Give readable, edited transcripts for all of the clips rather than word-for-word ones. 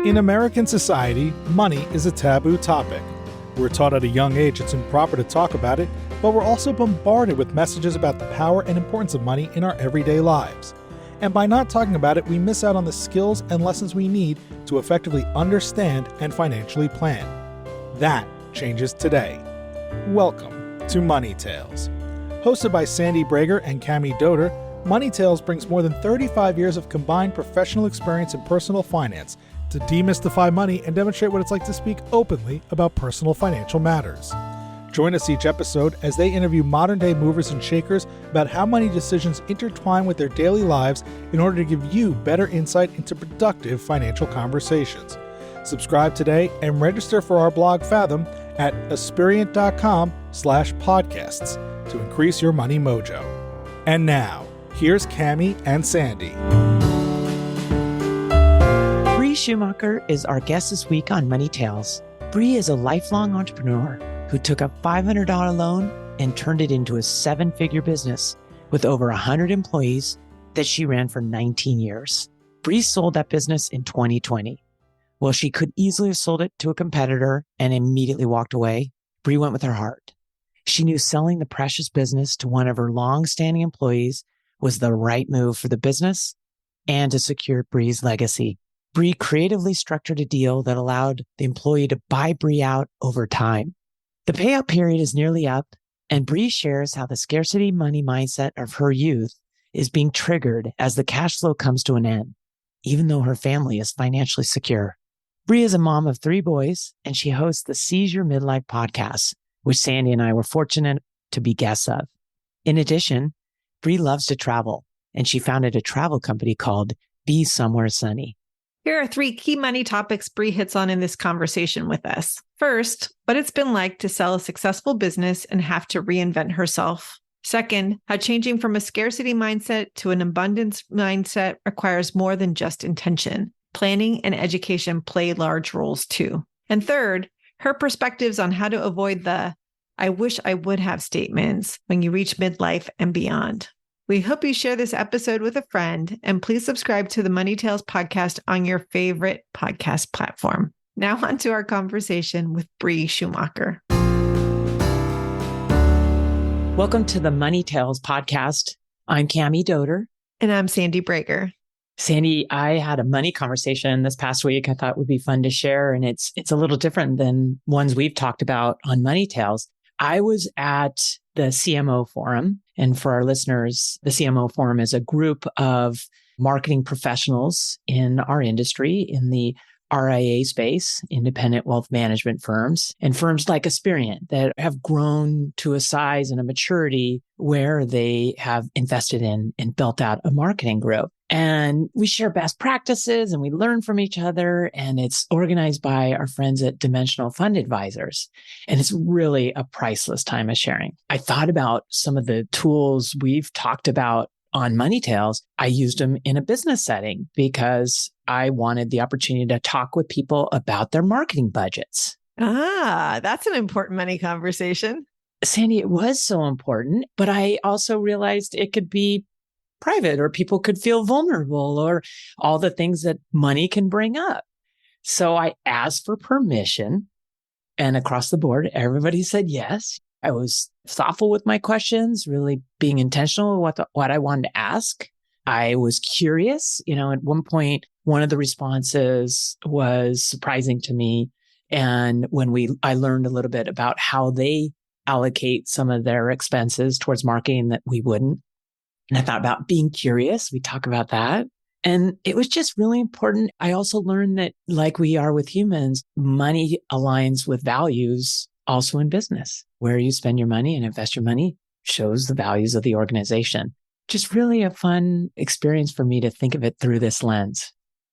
In American society, money is a taboo topic. We're taught at a young age it's improper to talk about it, but we're also bombarded with messages about the power and importance of money in our everyday lives. And by not talking about it, we miss out on the skills and lessons we need to effectively understand and financially plan. That changes today. Welcome to Money Tales. Hosted by Sandy Brager and Cami Doder, Money Tales brings more than 35 years of combined professional experience in personal finance to demystify money and demonstrate what it's like to speak openly about personal financial matters. Join us each episode as they interview modern-day movers and shakers about how money decisions intertwine with their daily lives in order to give you better insight into productive financial conversations. Subscribe today and register for our blog Fathom at aspiriant.com/podcasts to increase your money mojo. And now, here's Cami and Sandy. Bree Schumacher is our guest this week on Money Tales. Bree is a lifelong entrepreneur who took a $500 loan and turned it into a 7-figure business with over 100 employees that she ran for 19 years. Bree sold that business in 2020. Well, she could easily have sold it to a competitor and immediately walked away. Bree went with her heart. She knew selling the precious business to one of her long-standing employees was the right move for the business and to secure Bree's legacy. Bree creatively structured a deal that allowed the employee to buy Bree out over time. The payout period is nearly up, and Bree shares how the scarcity money mindset of her youth is being triggered as the cash flow comes to an end, even though her family is financially secure. Bree is a mom of 3 boys, and she hosts the Seize Your Midlife Podcast, which Sandy and I were fortunate to be guests of. In addition, Bree loves to travel, and she founded a travel company called Be Somewhere Sunny. Here are 3 key money topics Bree hits on in this conversation with us. First, what it's been like to sell a successful business and have to reinvent herself. Second, how changing from a scarcity mindset to an abundance mindset requires more than just intention. Planning and education play large roles too. And third, her perspectives on how to avoid the "I wish I would have" statements when you reach midlife and beyond. We hope you share this episode with a friend, and please subscribe to the Money Tales podcast on your favorite podcast platform. Now on to our conversation with Bree Schumacher. Welcome to the Money Tales podcast. I'm Cami Doder. And I'm Sandy Brager. Sandy, I had a money conversation this past week I thought would be fun to share, and it's a little different than ones we've talked about on Money Tales. I was at the CMO Forum. And for our listeners, the CMO Forum is a group of marketing professionals in our industry, in the RIA space, independent wealth management firms, and firms like Aspiriant that have grown to a size and a maturity where they have invested in and built out a marketing group. And we share best practices and we learn from each other. And it's organized by our friends at Dimensional Fund Advisors. And it's really a priceless time of sharing. I thought about some of the tools we've talked about on Money Tales. I used them in a business setting because I wanted the opportunity to talk with people about their marketing budgets. Ah, that's an important money conversation. Sandy, it was so important, but I also realized it could be private, or people could feel vulnerable, or all the things that money can bring up. So I asked for permission, and across the board, everybody said yes. I was thoughtful with my questions, really being intentional with what I wanted to ask. I was curious. At one point, one of the responses was surprising to me. And when I learned a little bit about how they allocate some of their expenses towards marketing that we wouldn't. And I thought about being curious. We talk about that. And it was just really important. I also learned that, like we are with humans, money aligns with values also in business. Where you spend your money and invest your money shows the values of the organization. Just really a fun experience for me to think of it through this lens.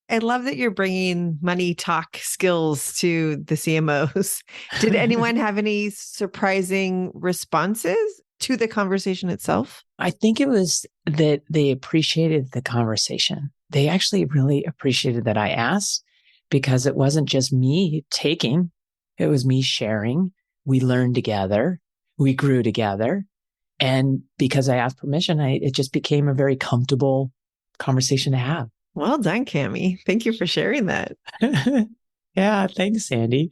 I love that you're bringing money talk skills to the CMOs. Did anyone have any surprising responses to the conversation itself? I think it was that they appreciated the conversation. They actually really appreciated that I asked, because it wasn't just me taking, it was me sharing. We learned together. We grew together. And because I asked permission, it just became a very comfortable conversation to have. Well done, Cammie. Thank you for sharing that. Yeah, thanks, Sandy.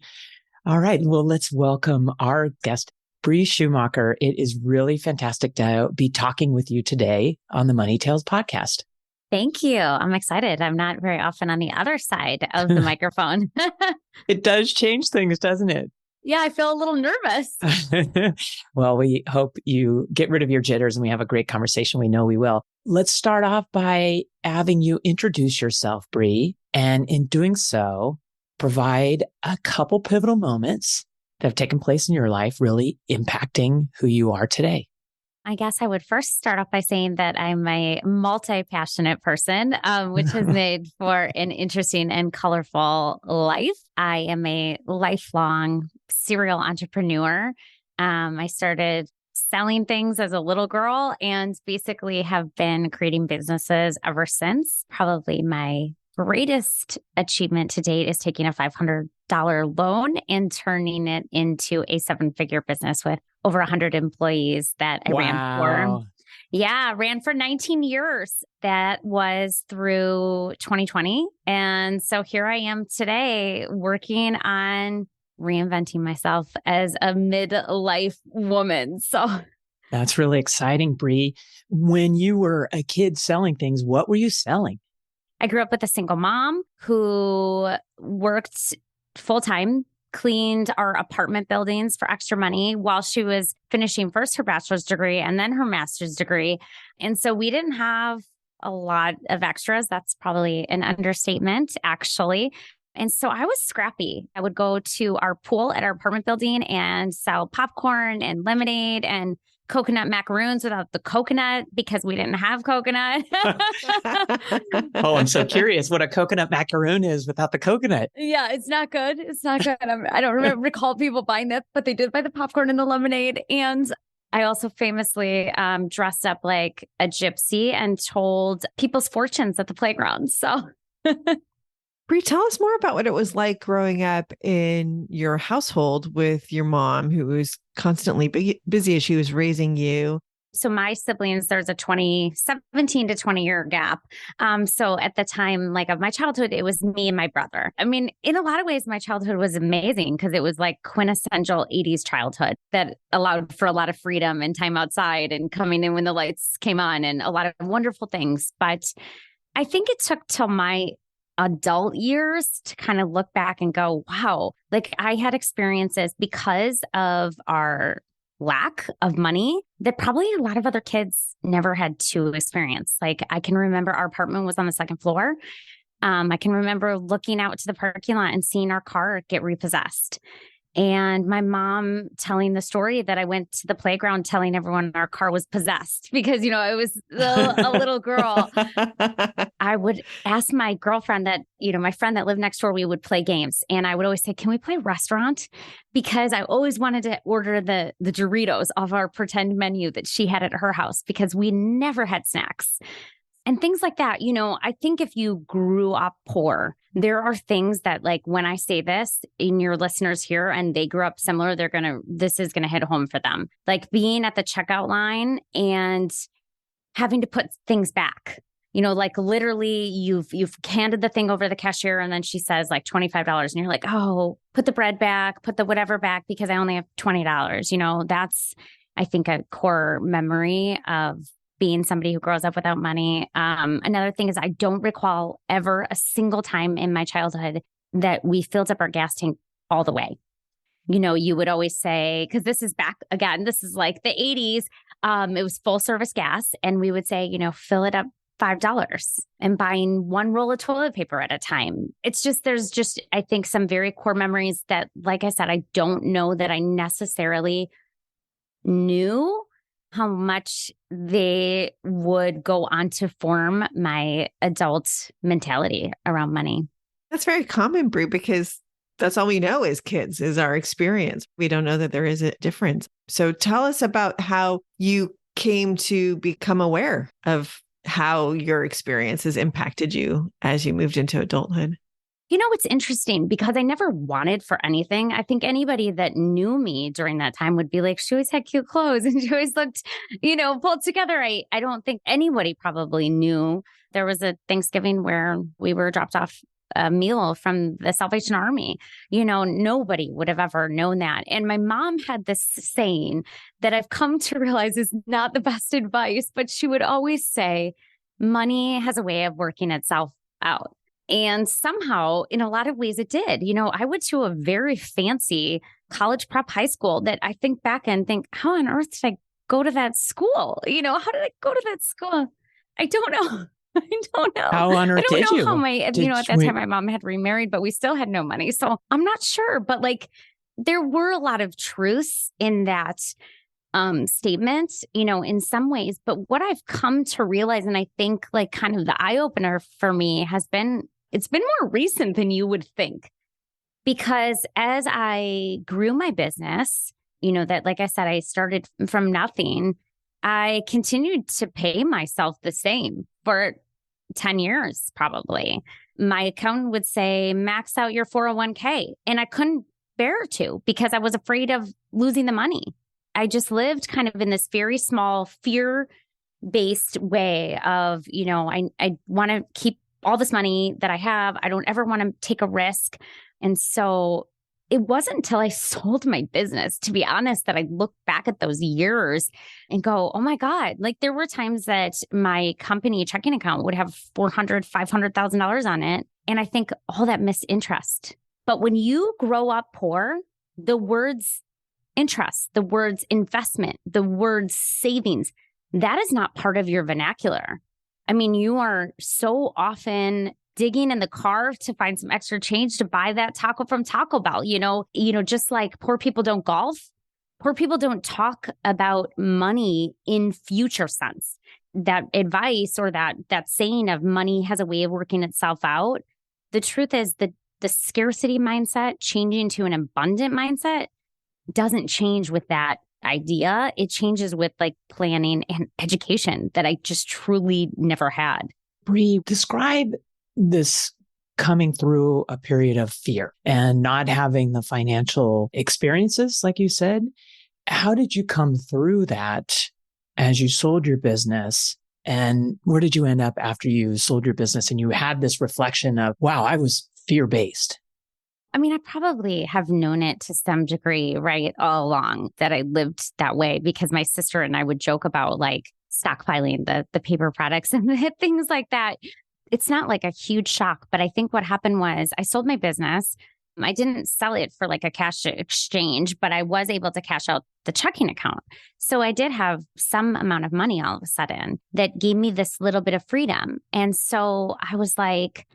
All right. Well, let's welcome our guest, Bree Schumacher. It is really fantastic to be talking with you today on the Money Tales podcast. Thank you. I'm excited. I'm not very often on the other side of the microphone. It does change things, doesn't it? Yeah, I feel a little nervous. Well, we hope you get rid of your jitters and we have a great conversation. We know we will. Let's start off by having you introduce yourself, Bree. And in doing so, provide a couple pivotal moments that have taken place in your life, really impacting who you are today. I guess I would first start off by saying that I'm a multi-passionate person, which has made for an interesting and colorful life. I am a lifelong serial entrepreneur. I started selling things as a little girl and basically have been creating businesses ever since. Probably my greatest achievement to date is taking a $500 loan and turning it into a 7-figure business with over 100 employees that I ran for. Yeah, ran for 19 years. That was through 2020. And so here I am today working on reinventing myself as a midlife woman. So that's really exciting, Bree. When you were a kid selling things, what were you selling? I grew up with a single mom who worked full-time, cleaned our apartment buildings for extra money while she was finishing first her bachelor's degree and then her master's degree. And so we didn't have a lot of extras. That's probably an understatement, actually. And so I was scrappy. I would go to our pool at our apartment building and sell popcorn and lemonade and coconut macaroons without the coconut because we didn't have coconut. Oh, I'm so curious what a coconut macaroon is without the coconut. Yeah, it's not good. It's not good. I don't recall people buying that, but they did buy the popcorn and the lemonade. And I also famously dressed up like a gypsy and told people's fortunes at the playground. So Bree, tell us more about what it was like growing up in your household with your mom, who was constantly busy as she was raising you. So my siblings, there's a 17 to 20 year gap. So at the time, like of my childhood, it was me and my brother. I mean, in a lot of ways, my childhood was amazing because it was like quintessential 80s childhood that allowed for a lot of freedom and time outside and coming in when the lights came on and a lot of wonderful things. But I think it took till my adult years to kind of look back and go, wow, like I had experiences because of our lack of money that probably a lot of other kids never had to experience. Like I can remember our apartment was on the second floor. I can remember looking out to the parking lot and seeing our car get repossessed. And my mom telling the story that I went to the playground telling everyone our car was possessed because, I was a little girl. I would ask my girlfriend that, my friend that lived next door, we would play games. And I would always say, can we play restaurant? Because I always wanted to order the Doritos off our pretend menu that she had at her house because we never had snacks. And things like that. I think if you grew up poor, there are things that like when I say this in your listeners here and they grew up similar, this is going to hit home for them. Like being at the checkout line and having to put things back, like literally you've handed the thing over the cashier and then she says like $25 and you're like, oh, put the bread back, put the whatever back because I only have $20. That's, I think, a core memory of being somebody who grows up without money. Another thing is I don't recall ever a single time in my childhood that we filled up our gas tank all the way. You would always say, because this is back again, this is like the 80s. It was full service gas. And we would say, fill it up $5 and buying one roll of toilet paper at a time. There's just, I think, some very core memories that, like I said, I don't know that I necessarily knew how much they would go on to form my adult mentality around money. That's very common, Bree, because that's all we know as kids is our experience. We don't know that there is a difference. So tell us about how you came to become aware of how your experience has impacted you as you moved into adulthood. It's interesting because I never wanted for anything. I think anybody that knew me during that time would be like, she always had cute clothes and she always looked, pulled together. I don't think anybody probably knew There was a Thanksgiving where we were dropped off a meal from the Salvation Army. Nobody would have ever known that. And my mom had this saying that I've come to realize is not the best advice, but she would always say, money has a way of working itself out. And somehow, in a lot of ways, it did. I went to a very fancy college prep high school that I think back and think, how on earth did I go to that school? How did I go to that school? I don't know. I don't know. How on earth did you? How at that time my mom had remarried, but we still had no money. So I'm not sure. But there were a lot of truths in that statement, in some ways. But what I've come to realize, and I think kind of the eye opener for me it's been more recent than you would think. Because as I grew my business, that, like I said, I started from nothing. I continued to pay myself the same for 10 years, probably. My accountant would say, max out your 401k. And I couldn't bear to because I was afraid of losing the money. I just lived kind of in this very small fear-based way of, I want to keep all this money that I have. I don't ever want to take a risk. And so it wasn't until I sold my business, to be honest, that I look back at those years and go, oh my God, there were times that my company checking account would have $400,000, $500,000 on it. And I think all that missed interest. But when you grow up poor, the words interest, the words investment, the words savings, that is not part of your vernacular. I mean, you are so often digging in the car to find some extra change to buy that taco from Taco Bell. Just like poor people don't golf, poor people don't talk about money in future sense. That advice or that saying of money has a way of working itself out. The truth is that the scarcity mindset changing to an abundant mindset doesn't change with that idea. It changes with planning and education that I just truly never had. Bree, describe this coming through a period of fear and not having the financial experiences, like you said. How did you come through that as you sold your business? And where did you end up after you sold your business and you had this reflection of, wow, I was fear-based? I mean, I probably have known it to some degree, right, all along that I lived that way because my sister and I would joke about stockpiling the paper products and things like that. It's not a huge shock, but I think what happened was I sold my business. I didn't sell it for a cash exchange, but I was able to cash out the checking account. So I did have some amount of money all of a sudden that gave me this little bit of freedom. And so I was like,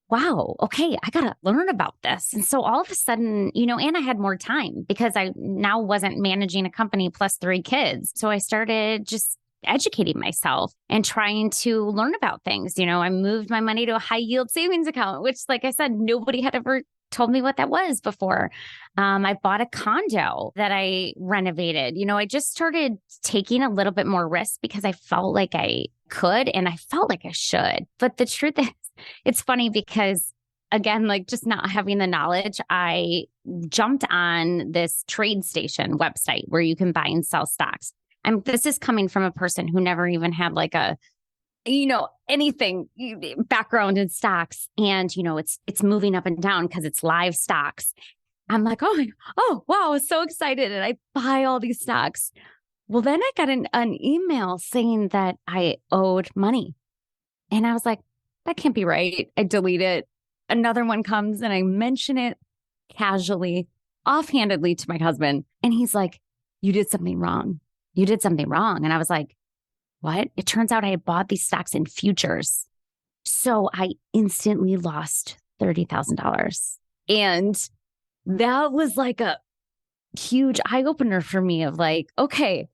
wow, okay, I got to learn about this. And so all of a sudden, and I had more time because I now wasn't managing a company plus 3 kids. So I started just educating myself and trying to learn about things. I moved my money to a high yield savings account, which, like I said, nobody had ever told me what that was before. I bought a condo that I renovated. I just started taking a little bit more risk because I felt like I could and I felt like I should. But the truth is, it's funny because, again, just not having the knowledge, I jumped on this TradeStation website where you can buy and sell stocks. And this is coming from a person who never even had anything background in stocks. And, it's moving up and down because it's live stocks. I'm like, oh, wow, I was so excited. And I buy all these stocks. Well, then I got an email saying that I owed money. And I was like, that can't be right. I delete it. Another one comes and I mention it casually, offhandedly to my husband. And he's like, you did something wrong. You did something wrong. And I was like, what? It turns out I had bought these stocks in futures. So I instantly lost $30,000. And that was a huge eye opener for me of okay,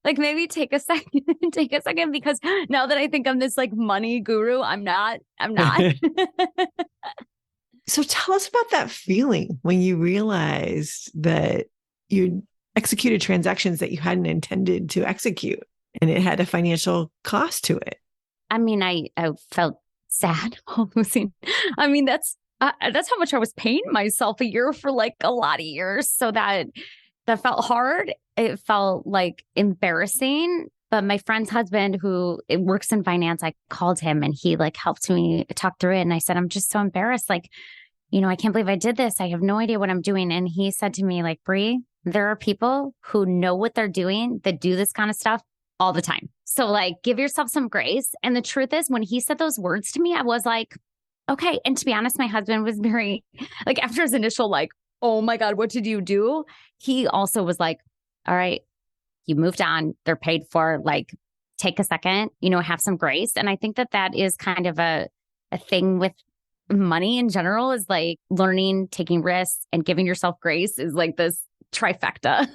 maybe take a second, because now that I think I'm this money guru, I'm not. So tell us about that feeling when you realized that you executed transactions that you hadn't intended to execute and it had a financial cost to it. I mean, I felt sad losing. I mean, that's how much I was paying myself a year for a lot of years. So that felt hard. It felt embarrassing, But my friend's husband who works in finance, I called him and he like helped me talk through it. And I said, I'm just so embarrassed. Like, I can't believe I did this. I have no idea what I'm doing. And he said to me, like, Bree, there are people who know what they're doing that do this kind of stuff all the time. So like, give yourself some grace. And the truth is, when he said those words to me, I was like, okay. And to be honest, my husband was very, like, after his initial, like, oh my God, what did you do? He also was like, all right, you moved on. They're paid for. Like, take a second, have some grace. And I think that that is kind of a thing with money in general, is like learning, taking risks, and giving yourself grace is like this trifecta.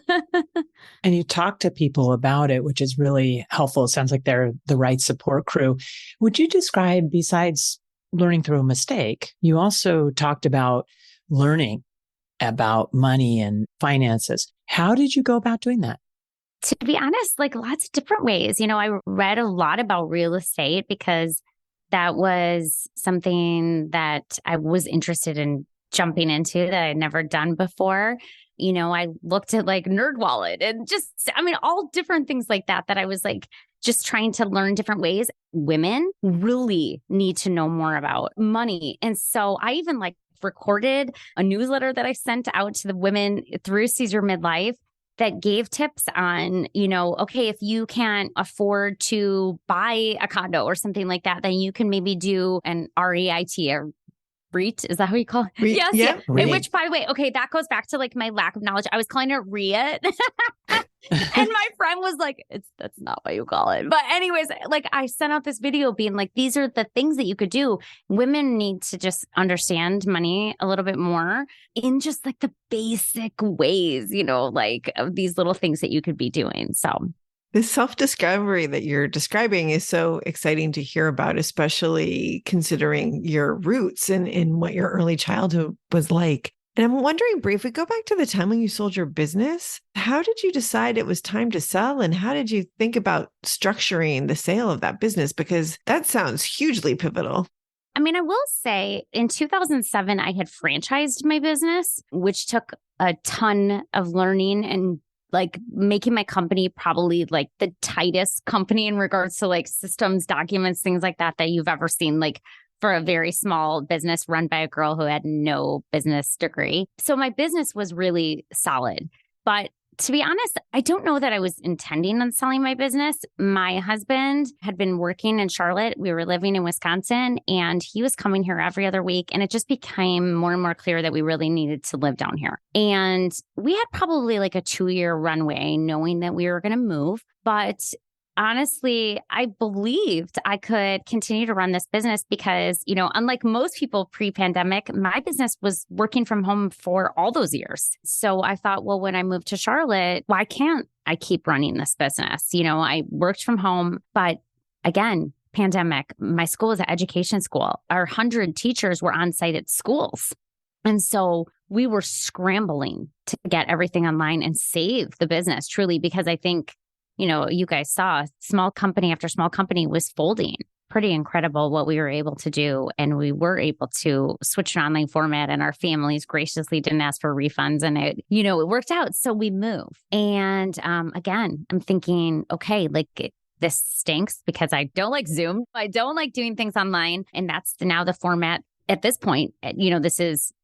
And you talk to people about it, which is really helpful. It sounds like they're the right support crew. Would you describe, besides learning through a mistake, you also talked about learning about money and finances. How did you go about doing that? To be honest, like lots of different ways. I read a lot about real estate because that was something that I was interested in jumping into that I'd never done before. I looked at like NerdWallet and all different things like that I was like just trying to learn different ways. Women really need to know more about money. And so I even like recorded a newsletter that I sent out to the women through Seize Your Midlife that gave tips on, okay, if you can't afford to buy a condo or something like that, then you can maybe do an REIT, a REIT. Is that how you call it? REIT, Yes. yeah. And which, by the way, okay, that goes back to like my lack of knowledge. I was calling it REIT. And my friend was like, that's not what you call it. But anyways, like I sent out this video being like, these are the things that you could do. Women need to just understand money a little bit more in just like the basic ways, like of these little things that you could be doing. So this self-discovery that you're describing is so exciting to hear about, especially considering your roots and what your early childhood was like. And I'm wondering, Bree, if we go back to the time when you sold your business, how did you decide it was time to sell? And how did you think about structuring the sale of that business? Because that sounds hugely pivotal. I mean, I will say in 2007, I had franchised my business, which took a ton of learning and like making my company probably like the tightest company in regards to like systems, documents, things like that you've ever seen, like for a very small business run by a girl who had no business degree. So my business was really solid. But to be honest, I don't know that I was intending on selling my business. My husband had been working in Charlotte. We were living in Wisconsin and he was coming here every other week. And it just became more and more clear that we really needed to live down here. And we had probably like a 2-year runway knowing that we were going to move. But honestly, I believed I could continue to run this business because, unlike most people pre-pandemic, my business was working from home for all those years. So I thought, well, when I moved to Charlotte, why can't I keep running this business? I worked from home, but again, pandemic, my school is an education school. Our 100 teachers were on site at schools. And so we were scrambling to get everything online and save the business truly, because I think you guys saw small company after small company was folding. Pretty incredible what we were able to do. And we were able to switch to online format and our families graciously didn't ask for refunds and it worked out. So we moved. And again, I'm thinking, okay, this stinks because I don't like Zoom. I don't like doing things online. And that's now the format at this point. This is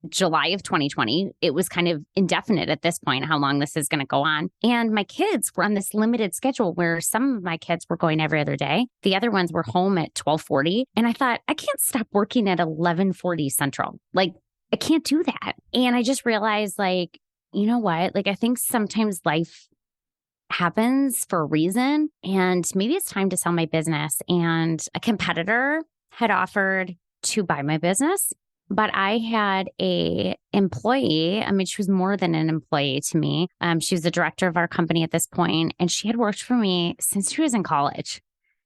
July of 2020. It was kind of indefinite at this point, how long this is going to go on. And my kids were on this limited schedule where some of my kids were going every other day. The other ones were home at 12:40. And I thought, I can't stop working at 11:40 Central. Like, I can't do that. And I just realized, like, you know what? Like, I think sometimes life happens for a reason. And maybe it's time to sell my business. And a competitor had offered to buy my business. But I had a employee. I mean, she was more than an employee to me. She was the director of our company at this point, and she had worked for me since she was in college.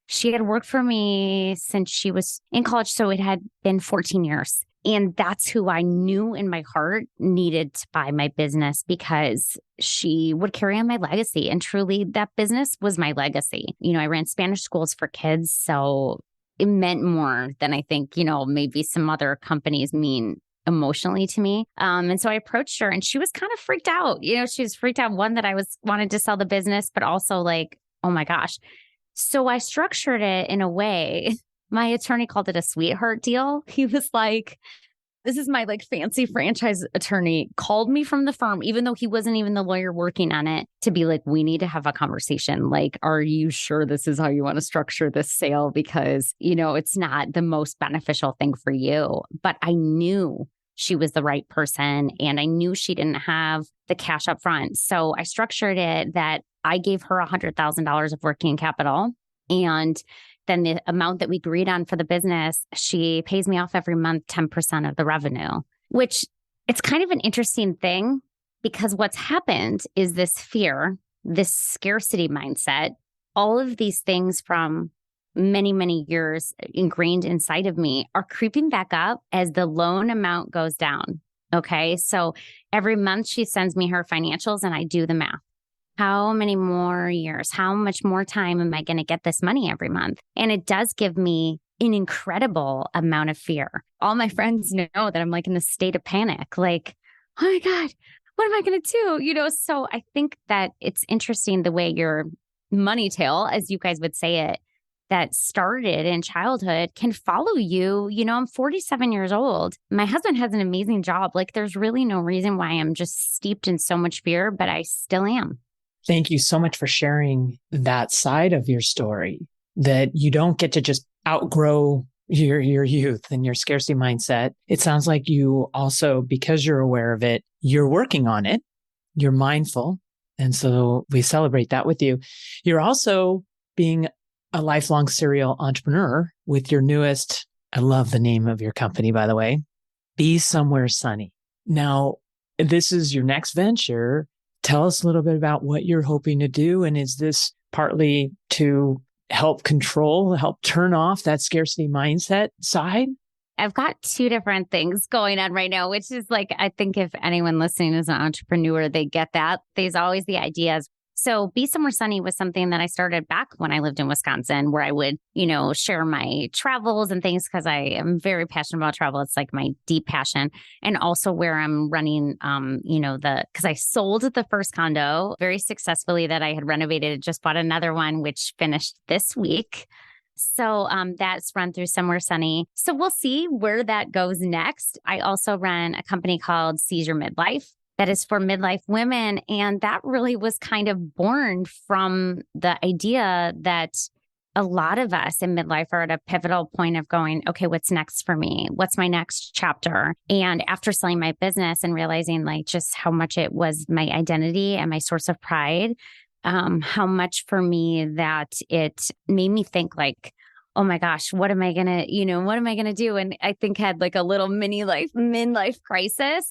She had worked for me since she was in college, so it had been 14 years. And that's who I knew in my heart needed to buy my business because she would carry on my legacy. And truly, that business was my legacy. I ran Spanish schools for kids, so it meant more than I think, maybe some other companies mean emotionally to me. And so I approached her and she was kind of freaked out. She was freaked out, one, that I wanted to sell the business, but also like, oh my gosh. So I structured it in a way. My attorney called it a sweetheart deal. He was like, this is my like fancy franchise attorney, called me from the firm, even though he wasn't even the lawyer working on it, to be like, we need to have a conversation. Like, are you sure this is how you want to structure this sale? Because, it's not the most beneficial thing for you. But I knew she was the right person and I knew she didn't have the cash up front. So I structured it that I gave her $100,000 of working capital, and then the amount that we agreed on for the business, she pays me off every month 10% of the revenue, which it's kind of an interesting thing because what's happened is this fear, this scarcity mindset, all of these things from many, many years ingrained inside of me are creeping back up as the loan amount goes down. Okay. So every month she sends me her financials and I do the math. How many more years? How much more time am I going to get this money every month? And it does give me an incredible amount of fear. All my friends know that I'm like in a state of panic, like, oh my God, what am I going to do? So I think that it's interesting the way your money tale, as you guys would say it, that started in childhood can follow you. I'm 47 years old. My husband has an amazing job. Like there's really no reason why I'm just steeped in so much fear, but I still am. Thank you so much for sharing that side of your story, that you don't get to just outgrow your youth and your scarcity mindset. It sounds like you also, because you're aware of it, you're working on it, you're mindful. And so we celebrate that with you. You're also being a lifelong serial entrepreneur with your newest, I love the name of your company, by the way, Be Somewhere Sunny. Now, this is your next venture. Tell us a little bit about what you're hoping to do. And is this partly to help turn off that scarcity mindset side? I've got two different things going on right now, which is like, I think if anyone listening is an entrepreneur, they get that. There's always the ideas. So Be Somewhere Sunny was something that I started back when I lived in Wisconsin, where I would, share my travels and things because I am very passionate about travel. It's like my deep passion. And also where I'm running, because I sold the first condo very successfully that I had renovated, just bought another one, which finished this week. So that's run through Somewhere Sunny. So we'll see where that goes next. I also run a company called Seize Your Midlife. That is for midlife women. And that really was kind of born from the idea that a lot of us in midlife are at a pivotal point of going, okay, what's next for me? What's my next chapter? And after selling my business and realizing like just how much it was my identity and my source of pride, how much for me that it made me think like, oh my gosh, what am I going to do? And I think had like a little midlife crisis.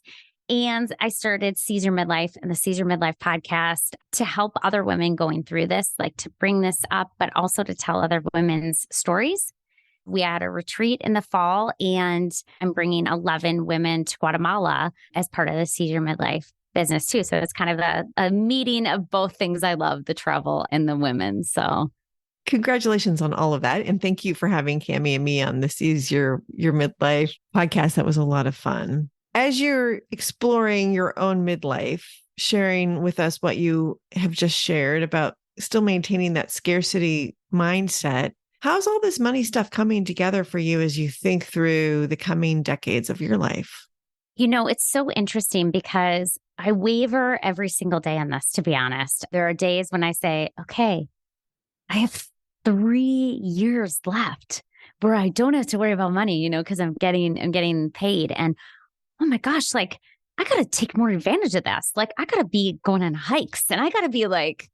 And I started Seize Your Midlife and the Seize Your Midlife podcast to help other women going through this, like to bring this up, but also to tell other women's stories. We had a retreat in the fall and I'm bringing 11 women to Guatemala as part of the Seize Your Midlife business too. So it's kind of a meeting of both things I love, the travel and the women. So congratulations on all of that. And thank you for having Cammie and me on the Seize Your Midlife podcast. That was a lot of fun. As you're exploring your own midlife, sharing with us what you have just shared about still maintaining that scarcity mindset, how's all this money stuff coming together for you as you think through the coming decades of your life? It's so interesting because I waver every single day on this, to be honest. There are days when I say, okay, I have 3 years left where I don't have to worry about money, because I'm getting paid. And oh my gosh, like I got to take more advantage of this. Like I got to be going on hikes and I got to be like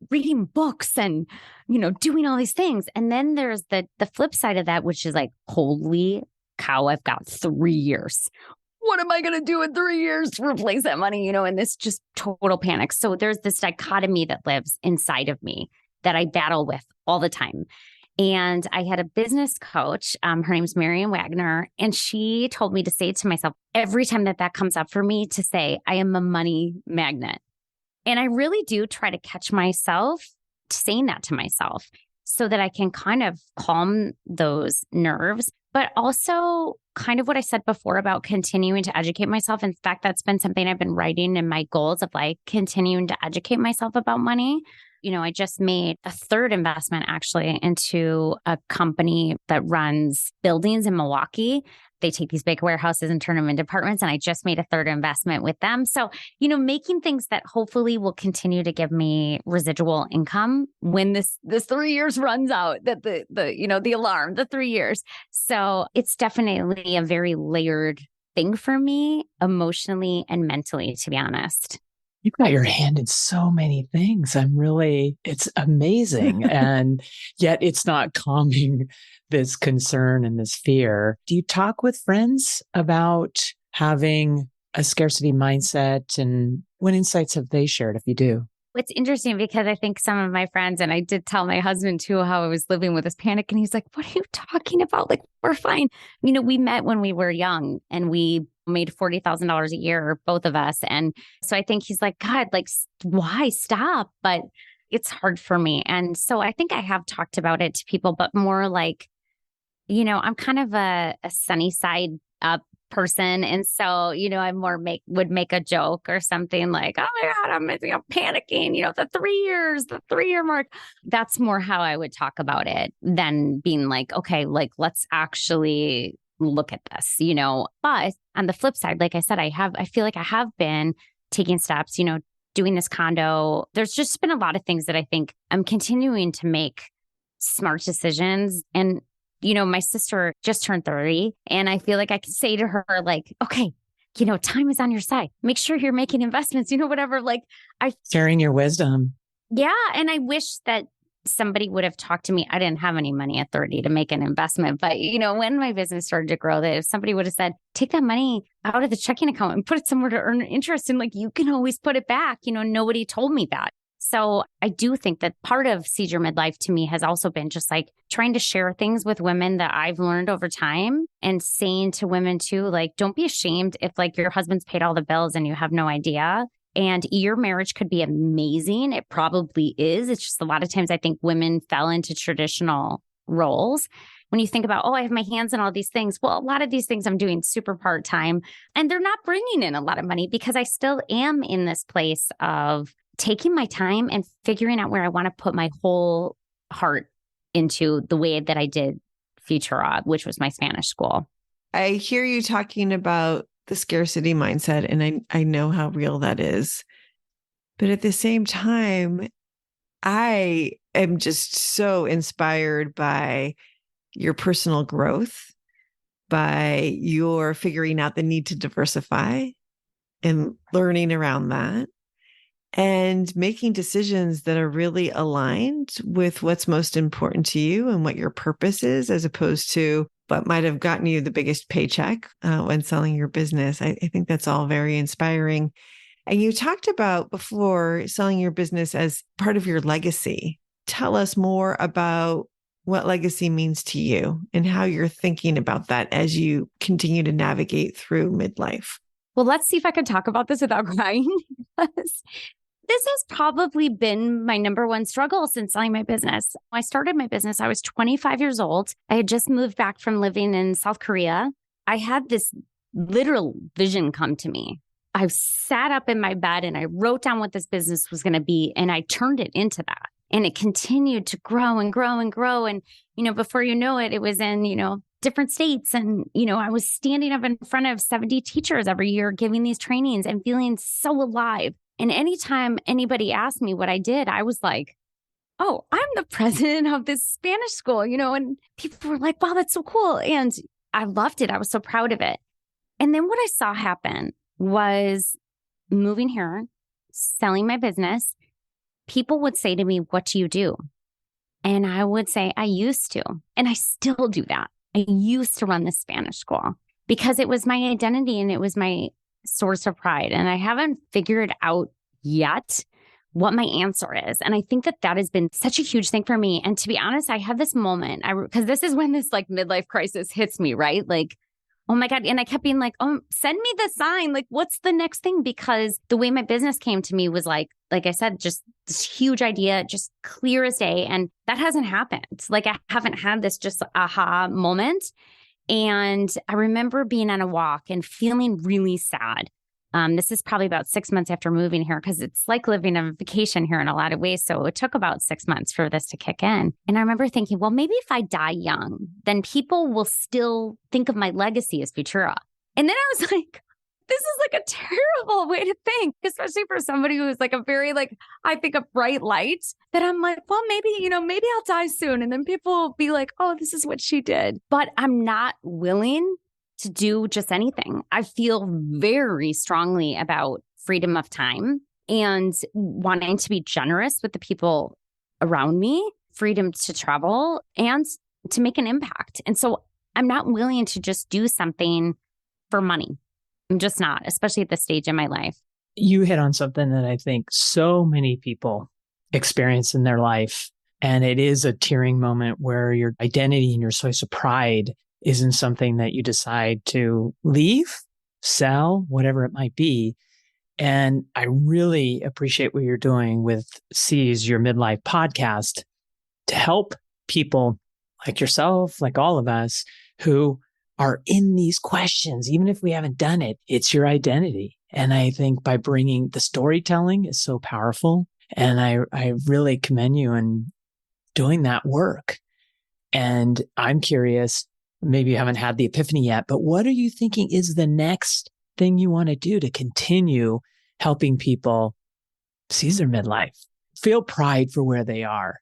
reading books and, doing all these things. And then there's the flip side of that, which is like, holy cow, I've got 3 years. What am I going to do in 3 years to replace that money? And this just total panic. So there's this dichotomy that lives inside of me that I battle with all the time. And I had a business coach, her name's Marian Wagner, and she told me to say to myself every time that comes up for me to say, I am a money magnet. And I really do try to catch myself saying that to myself so that I can kind of calm those nerves, but also kind of what I said before about continuing to educate myself. In fact, that's been something I've been writing in my goals of like continuing to educate myself about money. I just made a third investment actually into a company that runs buildings in Milwaukee. They take these big warehouses and turn them into apartments. And I just made a third investment with them. So, making things that hopefully will continue to give me residual income when this 3 years runs out, that the alarm, the 3 years. So it's definitely a very layered thing for me emotionally and mentally, to be honest. You've got your hand in so many things. It's amazing. And yet it's not calming this concern and this fear. Do you talk with friends about having a scarcity mindset, and what insights have they shared if you do? It's interesting because I think some of my friends, and I did tell my husband too, how I was living with this panic. And he's like, what are you talking about? Like, we're fine. We met when we were young and we made $40,000 a year, both of us. And so I think he's like, God, like, why stop? But it's hard for me. And so I think I have talked about it to people, but more like, I'm kind of a sunny side up person. And so, I would make a joke or something like, oh my God, I'm panicking, the 3-year mark. That's more how I would talk about it than being like, okay, like, let's actually look at this, But on the flip side, like I said, I feel like I have been taking steps, doing this condo. There's just been a lot of things that I think I'm continuing to make smart decisions. And my sister just turned 30, and I feel like I could say to her, like, okay, time is on your side. Make sure you're making investments, whatever. Like, Sharing your wisdom. Yeah. And I wish that somebody would have talked to me. I didn't have any money at 30 to make an investment. But, when my business started to grow, that if somebody would have said, take that money out of the checking account and put it somewhere to earn interest, and like, you can always put it back. Nobody told me that. So I do think that part of Seize Your Midlife to me has also been just like trying to share things with women that I've learned over time, and saying to women too, like, don't be ashamed if like your husband's paid all the bills and you have no idea. And your marriage could be amazing. It probably is. It's just a lot of times I think women fell into traditional roles. When you think about, I have my hands in all these things. Well, a lot of these things I'm doing super part-time, and they're not bringing in a lot of money because I still am in this place of taking my time and figuring out where I want to put my whole heart into the way that I did Futura, which was my Spanish school. I hear you talking about the scarcity mindset, and I know how real that is. But at the same time, I am just so inspired by your personal growth, by your figuring out the need to diversify and learning around that, and making decisions that are really aligned with what's most important to you and what your purpose is, as opposed to what might have gotten you the biggest paycheck when selling your business. I think that's all very inspiring. And you talked about before selling your business as part of your legacy. Tell us more about what legacy means to you and how you're thinking about that as you continue to navigate through midlife. Well, let's see if I can talk about this without crying. This has probably been my number one struggle since selling my business. When I started my business, I was 25 years old. I had just moved back from living in South Korea. I had this literal vision come to me. I sat up in my bed and I wrote down what this business was going to be, and I turned it into that. And it continued to grow and grow and grow. And, before you know it, it was in, different states. And, I was standing up in front of 70 teachers every year, giving these trainings and feeling so alive. And anytime anybody asked me what I did, I was like, oh, I'm the president of this Spanish school, and people were like, wow, that's so cool. And I loved it. I was so proud of it. And then what I saw happen was moving here, selling my business. People would say to me, what do you do? And I would say, I used to. And I still do that. I used to run the Spanish school because it was my identity and it was my source of pride. And I haven't figured out yet what my answer is. And I think that has been such a huge thing for me. And to be honest, I had this moment, because this is when this like midlife crisis hits me, right? Like, oh my God. And I kept being like, oh, send me the sign. Like, what's the next thing? Because the way my business came to me was like I said, just this huge idea, just clear as day. And that hasn't happened. Like, I haven't had this just aha moment. And I remember being on a walk and feeling really sad. This is probably about 6 months after moving here because it's like living on vacation here in a lot of ways. So it took about 6 months for this to kick in. And I remember thinking, well, maybe if I die young, then people will still think of my legacy as Futura. And then I was like, this is like a terrible way to think, especially for somebody who's like a very I think a bright light, that I'm like, well, maybe I'll die soon. And then people will be like, oh, this is what she did. But I'm not willing to do just anything. I feel very strongly about freedom of time and wanting to be generous with the people around me, freedom to travel and to make an impact. And so I'm not willing to just do something for money. I'm just not, especially at this stage in my life. You hit on something that I think so many people experience in their life. And it is a tearing moment where your identity and your source of pride isn't something that you decide to leave, sell, whatever it might be. And I really appreciate what you're doing with Seize Your Midlife Podcast to help people like yourself, like all of us, who are in these questions. Even if we haven't done it, it's your identity. And I think by bringing the storytelling is so powerful. And I really commend you in doing that work. And I'm curious, maybe you haven't had the epiphany yet, but what are you thinking is the next thing you want to do to continue helping people seize their midlife, feel pride for where they are?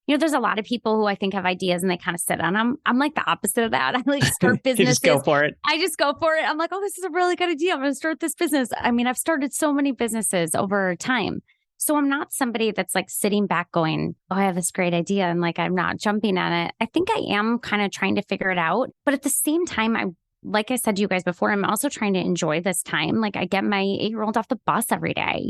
There's a lot of people who I think have ideas and they kind of sit on them. I'm like the opposite of that. I like start businesses. You just go for it. I just go for it. I'm like, oh, this is a really good idea. I'm going to start this business. I mean, I've started so many businesses over time. So I'm not somebody that's like sitting back going, oh, I have this great idea. And like, I'm not jumping on it. I think I am kind of trying to figure it out. But at the same time, like I said to you guys before, I'm also trying to enjoy this time. Like I get my 8-year-old off the bus every day.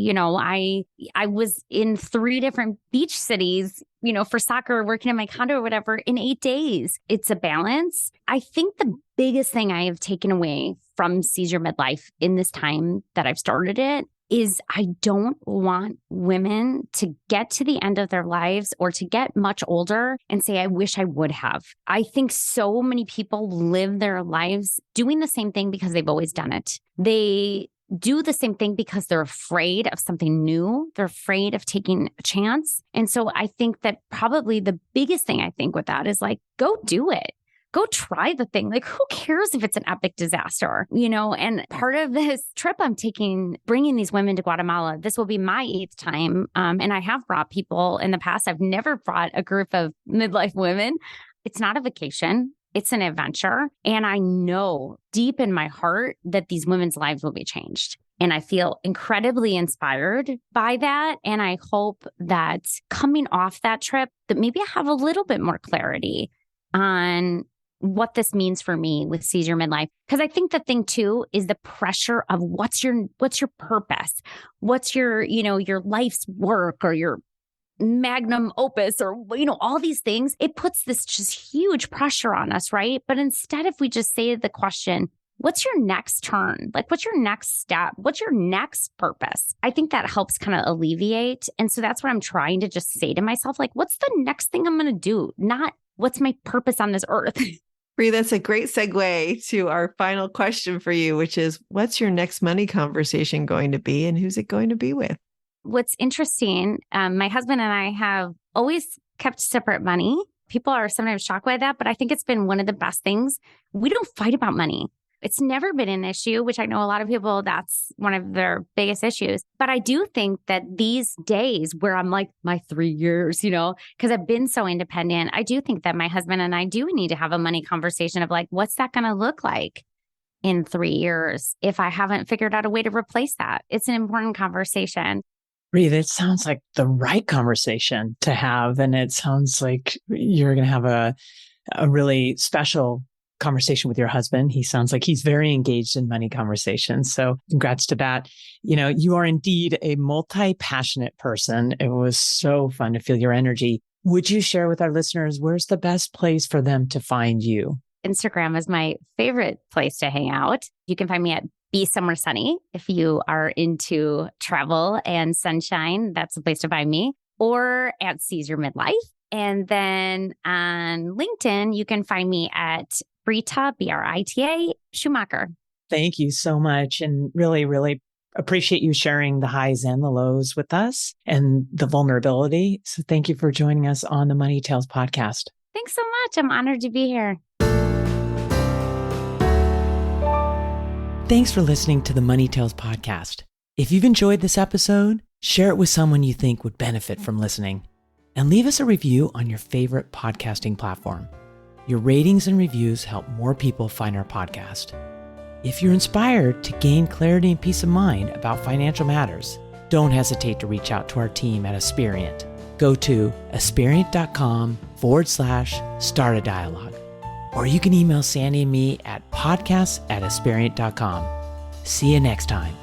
I was in 3 different beach cities, for soccer, working in my condo or whatever in 8 days. It's a balance. I think the biggest thing I have taken away from Seize Your Midlife in this time that I've started it is I don't want women to get to the end of their lives or to get much older and say, I wish I would have. I think so many people live their lives doing the same thing because they've always done it. They do the same thing because they're afraid of something new. They're afraid of taking a chance. And so I think that probably the biggest thing I think with that is like, go do it. Go try the thing. Like, who cares if it's an epic disaster, And part of this trip I'm taking, bringing these women to Guatemala, this will be my 8th time. And I have brought people in the past. I've never brought a group of midlife women. It's not a vacation. It's an adventure. And I know deep in my heart that these women's lives will be changed. And I feel incredibly inspired by that. And I hope that coming off that trip, that maybe I have a little bit more clarity on what this means for me with Seize Your Midlife. Because I think the thing too is the pressure of what's your purpose? What's your life's work or your magnum opus or, all these things. It puts this just huge pressure on us, right? But instead, if we just say the question, what's your next turn? Like, what's your next step? What's your next purpose? I think that helps kind of alleviate. And so that's what I'm trying to just say to myself, like, what's the next thing I'm going to do? Not what's my purpose on this earth? Bree, that's a great segue to our final question for you, which is, what's your next money conversation going to be and who's it going to be with? What's interesting, my husband and I have always kept separate money. People are sometimes shocked by that, but I think it's been one of the best things. We don't fight about money. It's never been an issue, which I know a lot of people, that's one of their biggest issues. But I do think that these days where I'm like my 3 years, because I've been so independent, I do think that my husband and I do need to have a money conversation of like, what's that going to look like in 3 years if I haven't figured out a way to replace that? It's an important conversation. Bree, that sounds like the right conversation to have. And it sounds like you're going to have a really special conversation with your husband. He sounds like he's very engaged in money conversations. So congrats to that. You are indeed a multi-passionate person. It was so fun to feel your energy. Would you share with our listeners, where's the best place for them to find you? Instagram is my favorite place to hang out. You can find me at Be Somewhere Sunny. If you are into travel and sunshine, that's the place to find me. Or at Seize Your Midlife. And then on LinkedIn, you can find me at Brita, Brita Schumacher. Thank you so much. And really, really appreciate you sharing the highs and the lows with us and the vulnerability. So thank you for joining us on the Money Tales podcast. Thanks so much. I'm honored to be here. Thanks for listening to the Money Tales podcast. If you've enjoyed this episode, share it with someone you think would benefit from listening. And leave us a review on your favorite podcasting platform. Your ratings and reviews help more people find our podcast. If you're inspired to gain clarity and peace of mind about financial matters, don't hesitate to reach out to our team at Aspirient. Go to aspirient.com/start a dialogue. Or you can email Sandy and me at podcasts@aspirient.com. See you next time.